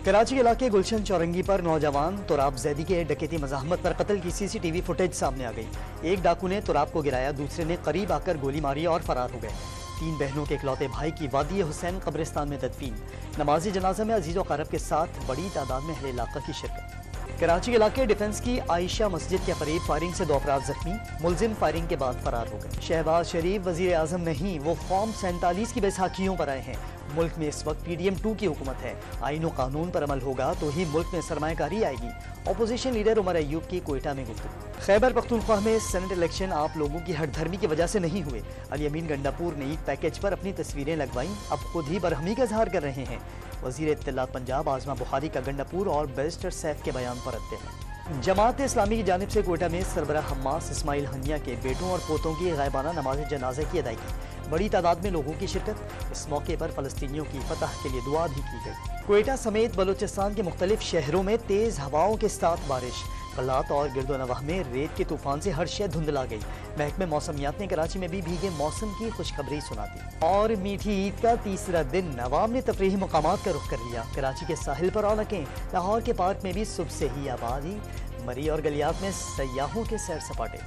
कराची के इलाके गुलशन चौरंगी पर नौजवान तुराब जैदी के डकैती मज़ाहमत पर कत्ल की सीसीटीवी फुटेज सामने आ गई। एक डाकू ने तुराब को गिराया, दूसरे ने करीब आकर गोली मारी और फरार हो गए। 3 बहनों के इकलौते भाई की वादी हुसैन कब्रिस्तान में तदफीन। नमाजी जनाजा में अजीज़ व क़ारब के साथ बड़ी तादाद में अहले इलाका की शिरकत। कराची के इलाके डिफेंस की आयशा मस्जिद के करीब फायरिंग से 2 अफराद जख्मी, मुलजिम फायरिंग के बाद फरार हो गए। शहबाज शरीफ वजीर आजम नहीं, वो फॉर्म 47 की बैसाखियों पर आए हैं। मुल्क में इस वक्त PDM-2 की हुकूमत है। आईन व कानून पर अमल होगा तो ही मुल्क में सरमायाकारी आएगी। अपोजिशन लीडर उमर अयूब की कोयटा में गुफ्तगू। खैबर पख्तूनख्वा में सेनेट इलेक्शन आप लोगों की हठधर्मी की वजह से नहीं हुए। अली अमीन गंडापुर ने ईद पैकेज पर अपनी तस्वीरें लगवाईं, अब खुद ही बरहमी का इजहार कर रहे हैं। वजीर इत्तलात पंजाब आजमा बुखारी का गंडापुर और बैरिस्टर सैफ के बयान पर रद्द है। जमात इस्लामी की जानिब से कोयटा में सरबराह हम्मास इस्माइल हनिया के बेटों और पोतों की गायबाना नमाज जनाजा की अदायगी। बड़ी तादाद में लोगों की शिरकत। इस मौके पर फलस्तीनियों की फतह के लिए दुआ भी की गई। कोयटा समेत बलूचिस्तान के मुख्तलिफ शहरों में तेज हवाओं के साथ बारिश। कलात और गिरदोनवाह में रेत के तूफान से हर शय धुंधला गई। महकमे मौसमियात ने कराची में भी भीगे मौसम की खुशखबरी सुना दी। और मीठी ईद का तीसरा दिन अवाम ने तफरीही मकामात का रुख कर लिया। कराची के साहिल पर रौनकें, लाहौर के पार्क में भी सुबह से ही आबादी, मरी और गलियात में सयाहों के सैर सपाटे।